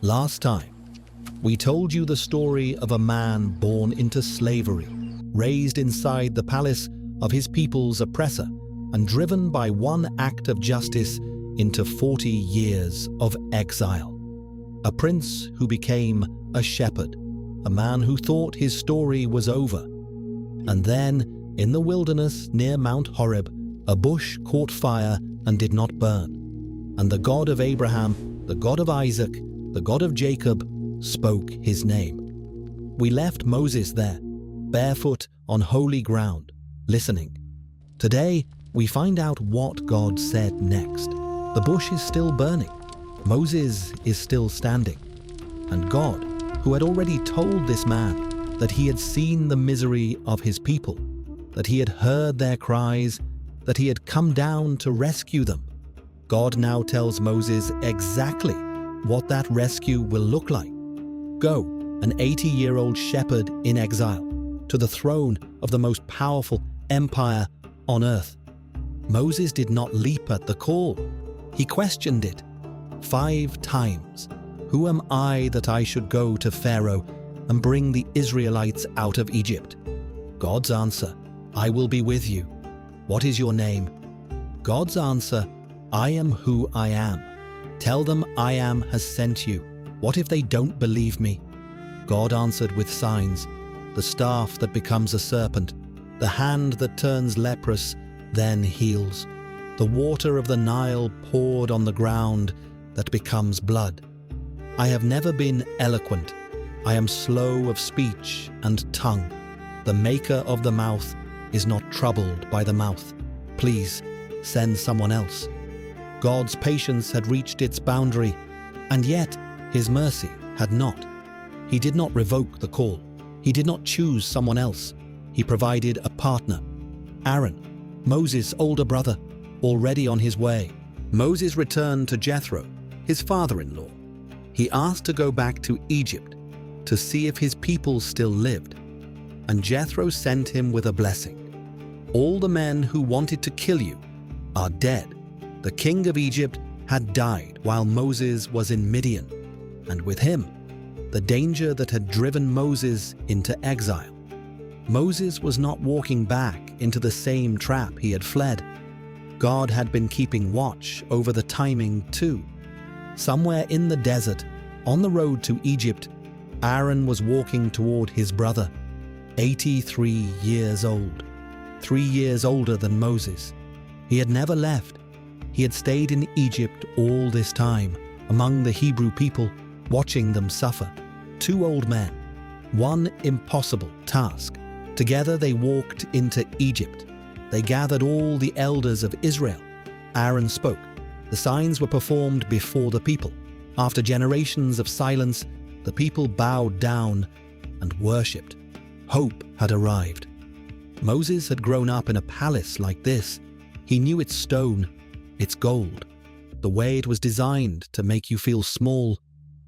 Last time, we told you the story of a man born into slavery, raised inside the palace of his people's oppressor, and driven by one act of justice into 40 years of exile. A prince who became a shepherd, a man who thought his story was over. And then, in the wilderness near Mount Horeb, a bush caught fire and did not burn. And the God of Abraham, the God of Isaac, the God of Jacob, spoke his name. We left Moses there, barefoot on holy ground, listening. Today, we find out what God said next. The bush is still burning. Moses is still standing. And God, who had already told this man that he had seen the misery of his people, that he had heard their cries, that he had come down to rescue them, God now tells Moses exactly what that rescue will look like. Go, an 80-year-old shepherd in exile, to the throne of the most powerful empire on earth. Moses did not leap at the call. He questioned it 5 times. Who am I that I should go to Pharaoh and bring the Israelites out of Egypt? God's answer, I will be with you. What is your name? God's answer, I am who I am. Tell them I am has sent you. What if they don't believe me? God answered with signs, the staff that becomes a serpent, the hand that turns leprous, then heals, the water of the Nile poured on the ground that becomes blood. I have never been eloquent. I am slow of speech and tongue. The maker of the mouth is not troubled by the mouth. Please, send someone else. God's patience had reached its boundary, and yet his mercy had not. He did not revoke the call. He did not choose someone else. He provided a partner, Aaron, Moses' older brother, already on his way. Moses returned to Jethro, his father-in-law. He asked to go back to Egypt to see if his people still lived, and Jethro sent him with a blessing. All the men who wanted to kill you are dead. The king of Egypt had died while Moses was in Midian, and with him, the danger that had driven Moses into exile. Moses was not walking back into the same trap he had fled. God had been keeping watch over the timing too. Somewhere in the desert, on the road to Egypt, Aaron was walking toward his brother, 83 years old, 3 years older than Moses. He had never left. He had stayed in Egypt all this time, among the Hebrew people, watching them suffer. 2 old men, one impossible task. Together they walked into Egypt. They gathered all the elders of Israel. Aaron spoke. The signs were performed before the people. After generations of silence, the people bowed down and worshipped. Hope had arrived. Moses had grown up in a palace like this. He knew its stone, its gold, the way it was designed to make you feel small.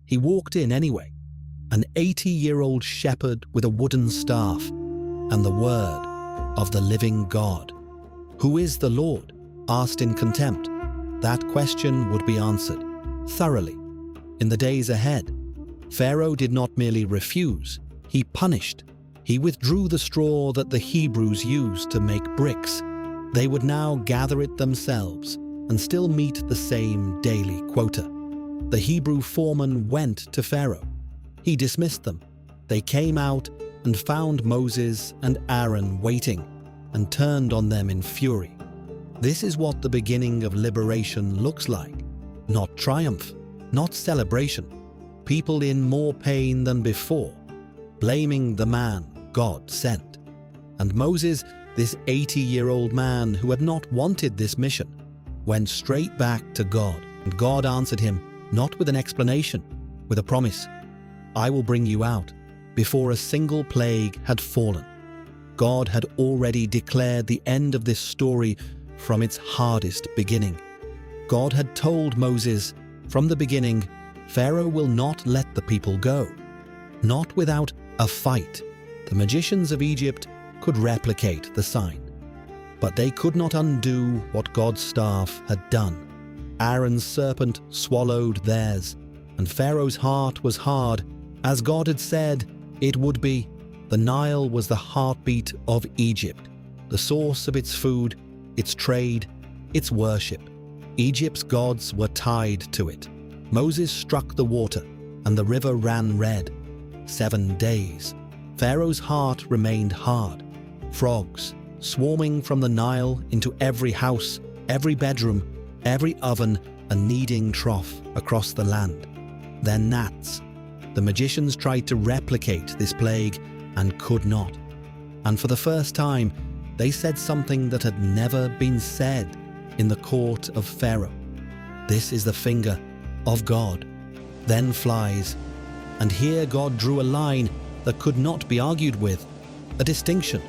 He walked in anyway, an 80-year-old shepherd with a wooden staff and the word of the living God. Who is the Lord? Asked in contempt. That question would be answered thoroughly in the days ahead. Pharaoh did not merely refuse, he punished. He withdrew the straw that the Hebrews used to make bricks. They would now gather it themselves and still meet the same daily quota. The Hebrew foreman went to Pharaoh. He dismissed them. They came out and found Moses and Aaron waiting and turned on them in fury. This is what the beginning of liberation looks like. Not triumph, not celebration. People in more pain than before, blaming the man God sent. And Moses, this 80-year-old man who had not wanted this mission, went straight back to God. And God answered him, not with an explanation, with a promise. I will bring you out, before a single plague had fallen. God had already declared the end of this story from its hardest beginning. God had told Moses from the beginning, Pharaoh will not let the people go, not without a fight. The magicians of Egypt could replicate the sign, but they could not undo what God's staff had done. Aaron's serpent swallowed theirs. and Pharaoh's heart was hard, as God had said it would be. The Nile was the heartbeat of Egypt, the source of its food, its trade, its worship. Egypt's gods were tied to it. Moses struck the water, and the river ran red. 7 days. Pharaoh's heart remained hard. Frogs, swarming from the Nile into every house, every bedroom, every oven, a kneading trough across the land. Then gnats. The magicians tried to replicate this plague and could not. And for the first time, they said something that had never been said in the court of Pharaoh. This is the finger of God. Then flies. And here God drew a line that could not be argued with, a distinction.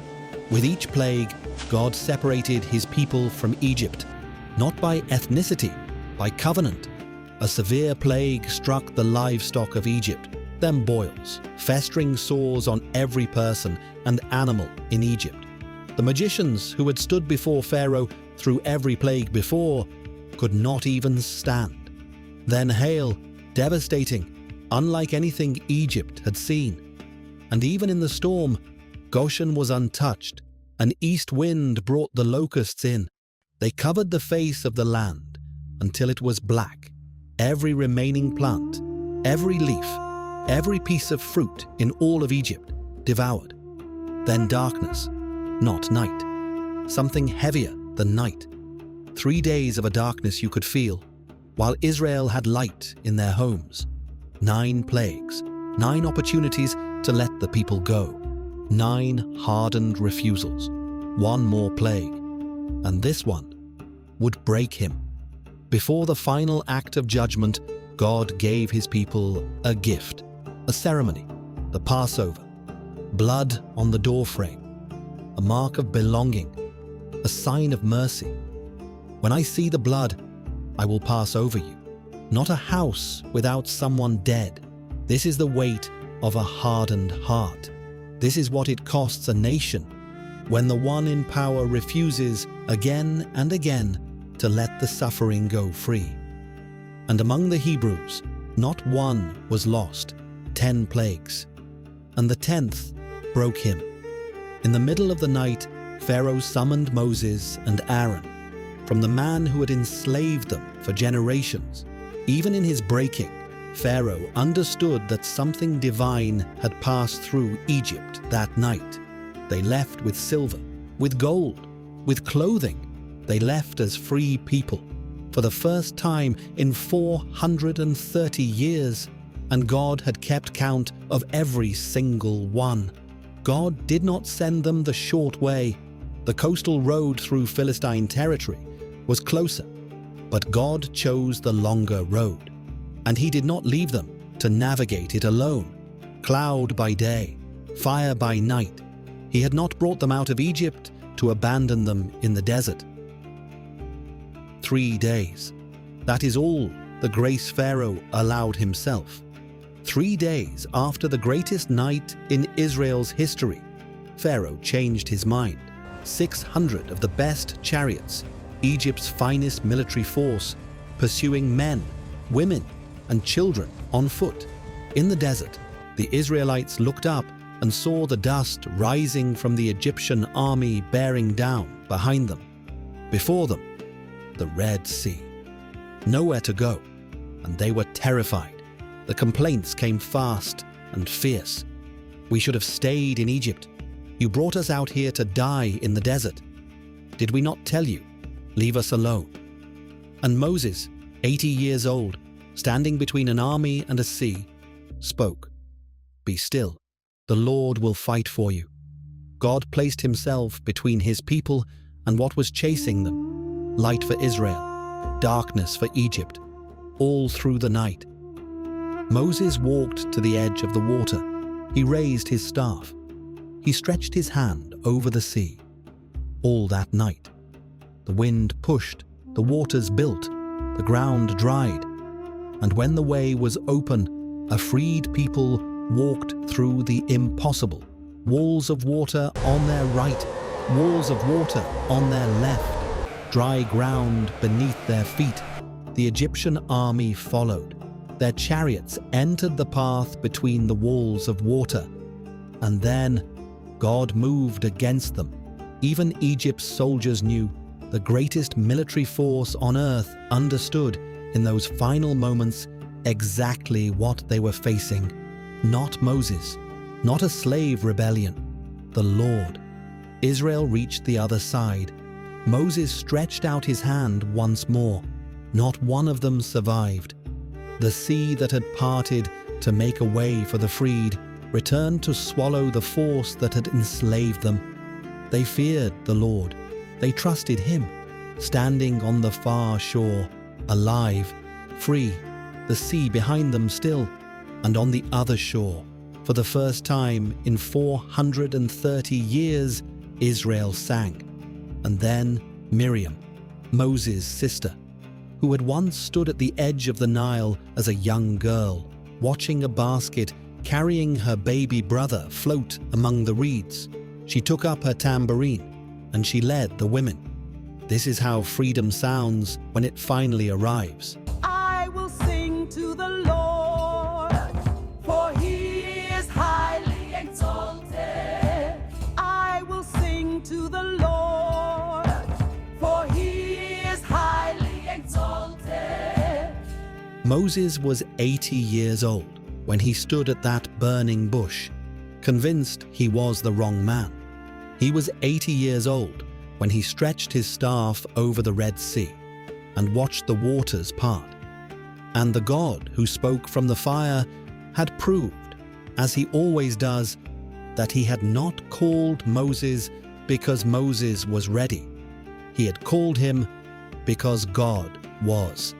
With each plague, God separated his people from Egypt, not by ethnicity, by covenant. A severe plague struck the livestock of Egypt, then boils, festering sores on every person and animal in Egypt. The magicians who had stood before Pharaoh through every plague before could not even stand. Then hail, devastating, unlike anything Egypt had seen. And even in the storm, Goshen was untouched. An east wind brought the locusts in. They covered the face of the land until it was black. Every remaining plant, every leaf, every piece of fruit in all of Egypt devoured. Then darkness, not night. Something heavier than night. 3 days of a darkness you could feel, while Israel had light in their homes. 9 plagues, 9 opportunities to let the people go. 9 hardened refusals. 1 more plague. And this one would break him. Before the final act of judgment, God gave his people a gift, a ceremony, the Passover. Blood on the doorframe, a mark of belonging, a sign of mercy. When I see the blood, I will pass over you. Not a house without someone dead. This is the weight of a hardened heart. This is what it costs a nation when the one in power refuses again and again to let the suffering go free. And among the Hebrews, not one was lost, 10 plagues. And the 10th broke him. In the middle of the night, Pharaoh summoned Moses and Aaron. From the man who had enslaved them for generations, even in his breaking, Pharaoh understood that something divine had passed through Egypt that night. They left with silver, with gold, with clothing. They left as free people for the first time in 430 years, and God had kept count of every single one. God did not send them the short way. The coastal road through Philistine territory was closer, but God chose the longer road, and he did not leave them to navigate it alone. Cloud by day, fire by night. He had not brought them out of Egypt to abandon them in the desert. 3 days. That is all the grace Pharaoh allowed himself. 3 days after the greatest night in Israel's history, Pharaoh changed his mind. 600 of the best chariots, Egypt's finest military force, pursuing men, women, and children on foot. In the desert, the Israelites looked up and saw the dust rising from the Egyptian army bearing down behind them. Before them, the Red Sea. Nowhere to go, and they were terrified. The complaints came fast and fierce. We should have stayed in Egypt. You brought us out here to die in the desert. Did we not tell you? Leave us alone. And Moses, 80 years old, standing between an army and a sea, spoke. Be still. The Lord will fight for you. God placed himself between his people and what was chasing them. Light for Israel, darkness for Egypt, all through the night. Moses walked to the edge of the water. He raised his staff. He stretched his hand over the sea. All that night, the wind pushed, the waters built, the ground dried. And when the way was open, a freed people walked through the impossible. Walls of water on their right, walls of water on their left. Dry ground beneath their feet. The Egyptian army followed. their chariots entered the path between the walls of water. And then God moved against them. Even Egypt's soldiers knew, the greatest military force on earth understood in those final moments exactly what they were facing. Not Moses, not a slave rebellion, the Lord. Israel reached the other side. Moses stretched out his hand once more. Not one of them survived. The sea that had parted to make a way for the freed returned to swallow the force that had enslaved them. They feared the Lord. They trusted him, standing on the far shore, alive, free, the sea behind them still, and on the other shore, for the first time in 430 years, Israel sang. And then Miriam, Moses' sister, who had once stood at the edge of the Nile as a young girl, watching a basket carrying her baby brother float among the reeds. She took up her tambourine and she led the women. This is how freedom sounds when it finally arrives. I will sing to the Lord, for he is highly exalted. I will sing to the Lord, for he is highly exalted. Moses was 80 years old when he stood at that burning bush, convinced he was the wrong man. He was 80 years old when he stretched his staff over the Red Sea and watched the waters part. And the God who spoke from the fire had proved, as he always does, that he had not called Moses because Moses was ready. He had called him because God was.